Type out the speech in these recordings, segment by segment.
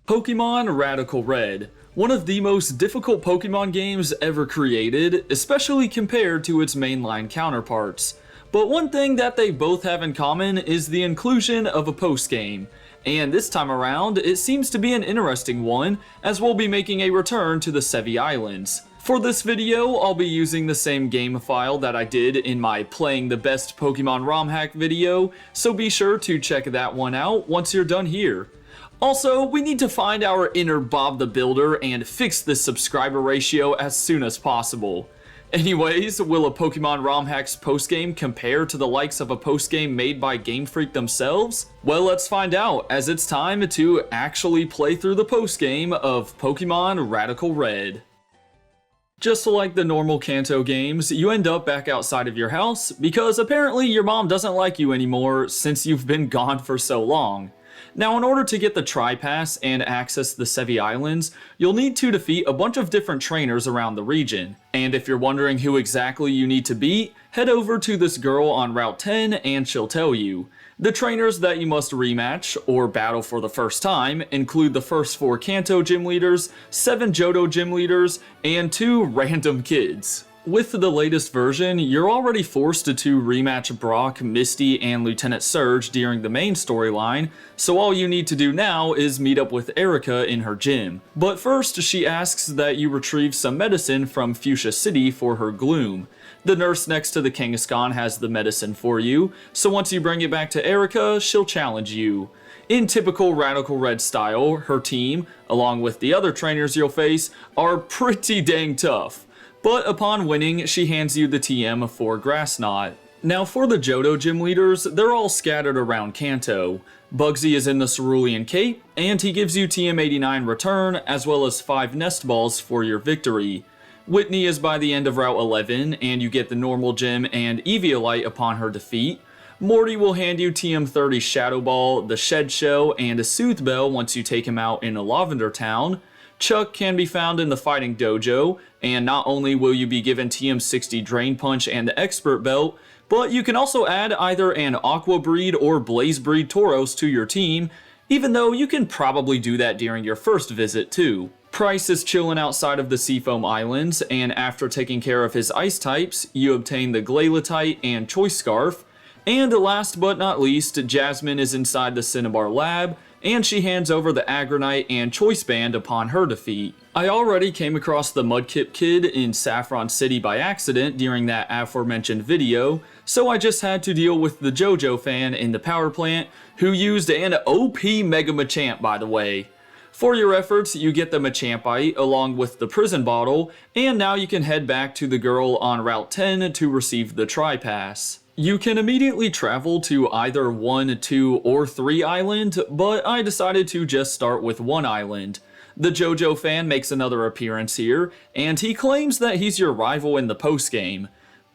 Pokemon Radical Red, one of the most difficult Pokemon games ever created, especially compared to its mainline counterparts. But one thing that they both have in common is the inclusion of a postgame, and this time around it seems to be an interesting one, as we'll be making a return to the Sevii Islands. For this video, I'll be using the same game file that I did in my Playing the Best Pokemon ROM Hack video, so be sure to check that one out once you're done here. Also, we need to find our inner Bob the Builder and fix this subscriber ratio as soon as possible. Anyways, will a Pokemon ROM Hacks postgame compare to the likes of a postgame made by Game Freak themselves? Well, let's find out, as it's time to actually play through the postgame of Pokemon Radical Red. Just like the normal Kanto games, you end up back outside of your house because apparently your mom doesn't like you anymore since you've been gone for so long. Now, in order to get the Tri-Pass and access the Sevii Islands, you'll need to defeat a bunch of different trainers around the region. And if you're wondering who exactly you need to beat, head over to this girl on Route 10 and she'll tell you. The trainers that you must rematch, or battle for the first time, include the first 4 Kanto gym leaders, 7 Johto gym leaders, and 2 random kids. With the latest version, you're already forced to rematch Brock, Misty, and Lieutenant Surge during the main storyline, so all you need to do now is meet up with Erica in her gym. But first, she asks that you retrieve some medicine from Fuchsia City for her Gloom. The nurse next to the Kangaskhan has the medicine for you, so once you bring it back to Erica, she'll challenge you. In typical Radical Red style, her team, along with the other trainers you'll face, are pretty dang tough. But upon winning, she hands you the TM for Grass Knot. Now for the Johto gym leaders, they're all scattered around Kanto. Bugsy is in the Cerulean Cape, and he gives you TM89 return, as well as 5 Nest Balls for your victory. Whitney is by the end of Route 11, and you get the normal gym and Eviolite upon her defeat. Morty will hand you TM30 Shadow Ball, the Shed Show, and a Soothe Bell once you take him out in a Lavender Town. Chuck can be found in the Fighting Dojo, and not only will you be given TM60 Drain Punch and the Expert Belt, but you can also add either an Aqua Breed or Blaze Breed Tauros to your team, even though you can probably do that during your first visit too. Price is chilling outside of the Seafoam Islands, and after taking care of his ice types, you obtain the Glalie and Choice Scarf. And last but not least, Jasmine is inside the Cinnabar Lab, and she hands over the Aggronite and Choice Band upon her defeat. I already came across the Mudkip Kid in Saffron City by accident during that aforementioned video, so I just had to deal with the JoJo fan in the power plant, who used an OP Mega Machamp, by the way. For your efforts, you get the Machampite along with the prison bottle, and now you can head back to the girl on Route 10 to receive the Tri-Pass. You can immediately travel to either 1, 2, or 3 island, but I decided to just start with 1 island. The JoJo fan makes another appearance here, and he claims that he's your rival in the postgame.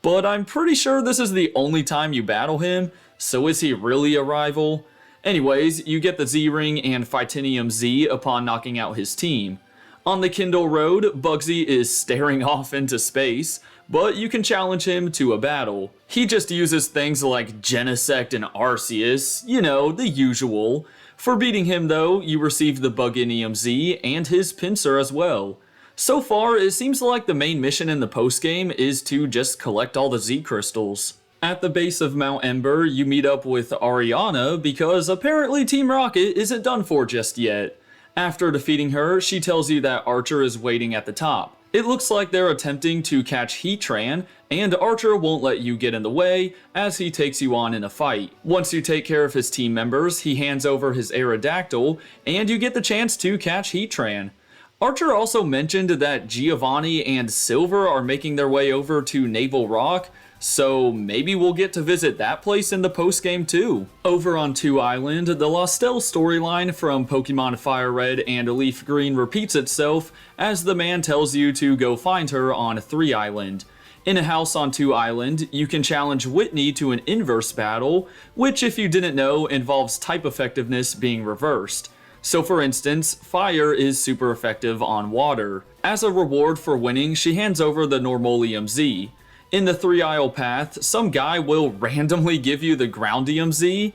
But I'm pretty sure this is the only time you battle him, so is he really a rival? Anyways, you get the Z-Ring and Phytinium Z upon knocking out his team. On the Kindle Road, Bugsy is staring off into space, but you can challenge him to a battle. He just uses things like Genesect and Arceus, you know, the usual. For beating him though, you receive the Buginium Z and his Pinsir as well. So far, it seems like the main mission in the postgame is to just collect all the Z crystals. At the base of Mount Ember, you meet up with Ariana because apparently Team Rocket isn't done for just yet. After defeating her, she tells you that Archer is waiting at the top. It looks like they're attempting to catch Heatran, and Archer won't let you get in the way as he takes you on in a fight. Once you take care of his team members, he hands over his Aerodactyl, and you get the chance to catch Heatran. Archer also mentioned that Giovanni and Silver are making their way over to Naval Rock, so maybe we'll get to visit that place in the postgame too. Over on 2 Island, the Lostel storyline from Pokemon Fire Red and Leaf Green repeats itself as the man tells you to go find her on 3 Island. In a house on 2 Island, you can challenge Whitney to an inverse battle, which if you didn't know involves type effectiveness being reversed. So for instance, fire is super effective on water. As a reward for winning, she hands over the Normolium Z. In the 3 Isle path, some guy will randomly give you the Groundium Z.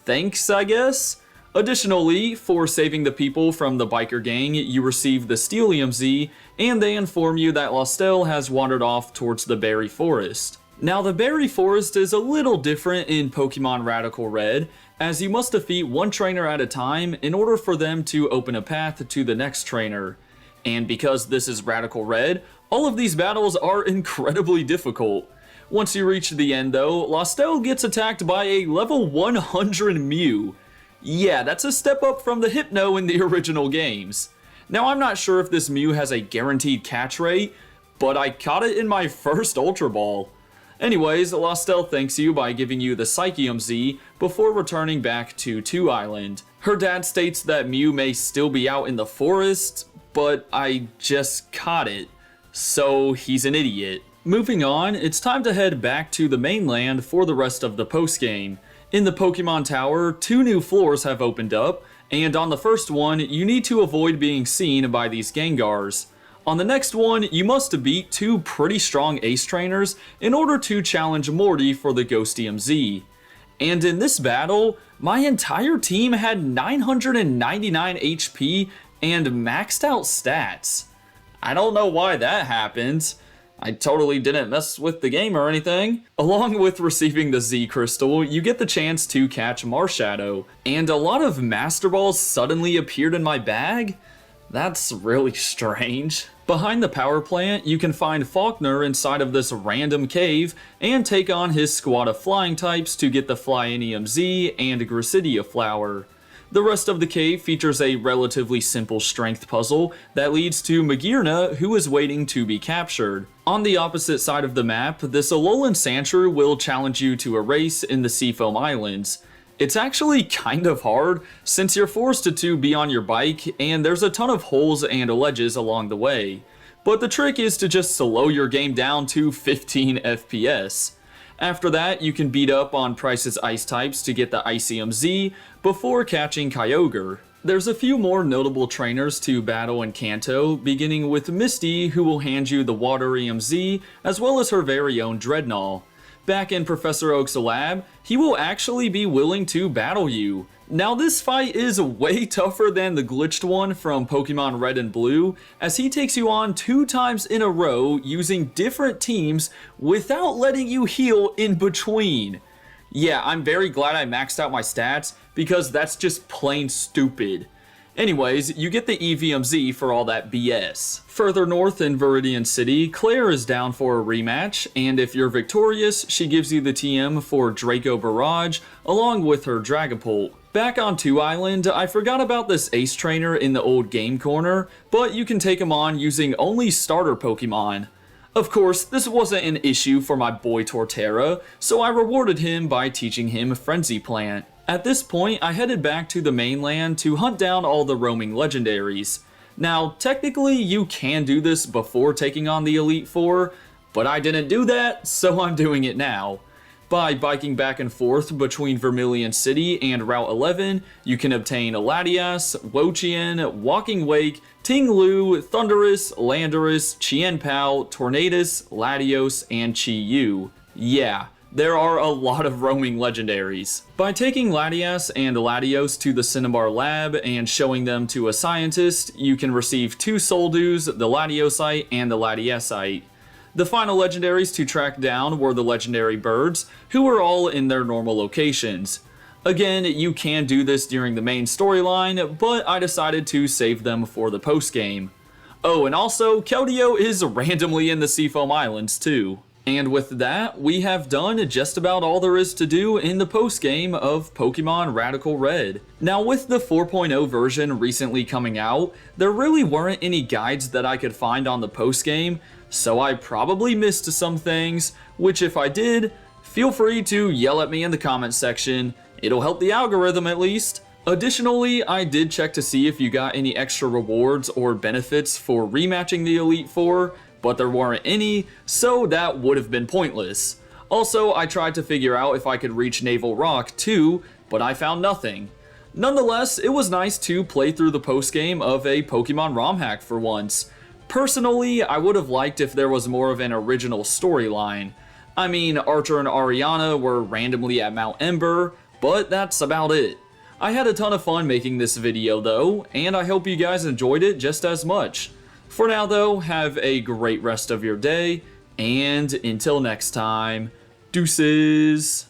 Thanks, I guess? Additionally, for saving the people from the biker gang, you receive the Steel EMZ, and they inform you that Lostel has wandered off towards the Berry Forest. Now, the Berry Forest is a little different in Pokemon Radical Red, as you must defeat one trainer at a time in order for them to open a path to the next trainer. And because this is Radical Red, all of these battles are incredibly difficult. Once you reach the end though, Lostel gets attacked by a level 100 Mew. Yeah, that's a step up from the Hypno in the original games. Now, I'm not sure if this Mew has a guaranteed catch rate, but I caught it in my first Ultra Ball. Anyways, Lostel thanks you by giving you the Psychium Z before returning back to 2 Island. Her dad states that Mew may still be out in the forest, but I just caught it, so he's an idiot. Moving on, it's time to head back to the mainland for the rest of the postgame. In the Pokemon Tower, 2 new floors have opened up, and on the first one, you need to avoid being seen by these Gengars. On the next one, you must beat 2 pretty strong Ace Trainers in order to challenge Morty for the Ghost EMZ. And in this battle, my entire team had 999 HP and maxed out stats. I don't know why that happened. I totally didn't mess with the game or anything. Along with receiving the Z Crystal, you get the chance to catch Marshadow, and a lot of Master Balls suddenly appeared in my bag? That's really strange. Behind the power plant, you can find Faulkner inside of this random cave and take on his squad of flying types to get the Fly-In EMZ and Gracidia Flower. The rest of the cave features a relatively simple strength puzzle that leads to Magearna, who is waiting to be captured. On the opposite side of the map, this Alolan Sandshrew will challenge you to a race in the Seafoam Islands. It's actually kind of hard, since you're forced to be on your bike, and there's a ton of holes and ledges along the way. But the trick is to just slow your game down to 15 FPS. After that, you can beat up on Pryce's ice types to get the Icium Z before catching Kyogre. There's a few more notable trainers to battle in Kanto, beginning with Misty, who will hand you the Water EMZ, as well as her very own Dreadnought. Back in Professor Oak's lab, he will actually be willing to battle you. Now, this fight is way tougher than the glitched one from Pokemon Red and Blue, as he takes you on 2 times in a row using different teams without letting you heal in between. Yeah, I'm very glad I maxed out my stats, because that's just plain stupid. Anyways, you get the EVMZ for all that BS. Further north in Viridian City, Claire is down for a rematch, and if you're victorious, she gives you the TM for Draco Barrage, along with her Dragapult. Back on 2 Island, I forgot about this Ace Trainer in the old game corner, but you can take him on using only starter Pokemon. Of course, this wasn't an issue for my boy Torterra, so I rewarded him by teaching him Frenzy Plant. At this point, I headed back to the mainland to hunt down all the roaming legendaries. Now, technically, you can do this before taking on the Elite Four, but I didn't do that, so I'm doing it now. By biking back and forth between Vermilion City and Route 11, you can obtain Latias, Wochien, Walking Wake, Ting-Lu, Thundurus, Landorus, Chien-Pao, Tornadus, Latios, and Chi-Yu. Yeah, there are a lot of roaming legendaries. By taking Latias and Latios to the Cinnabar lab and showing them to a scientist, you can receive 2 Soul Dews, the Latiosite and the Latiasite. The final legendaries to track down were the legendary birds, who were all in their normal locations. Again, you can do this during the main storyline, but I decided to save them for the postgame. Oh, and also, Keldeo is randomly in the Seafoam Islands too. And with that, we have done just about all there is to do in the postgame of Pokemon Radical Red. Now, with the 4.0 version recently coming out, there really weren't any guides that I could find on the postgame, so I probably missed some things, which if I did, feel free to yell at me in the comments section. It'll help the algorithm at least. Additionally, I did check to see if you got any extra rewards or benefits for rematching the Elite Four, but there weren't any, so that would have been pointless. Also, I tried to figure out if I could reach Naval Rock too, but I found nothing. Nonetheless, it was nice to play through the postgame of a Pokemon ROM hack for once. Personally, I would have liked if there was more of an original storyline. I mean, Archer and Ariana were randomly at Mount Ember, but that's about it. I had a ton of fun making this video though, and I hope you guys enjoyed it just as much. For now though, have a great rest of your day, and until next time, deuces!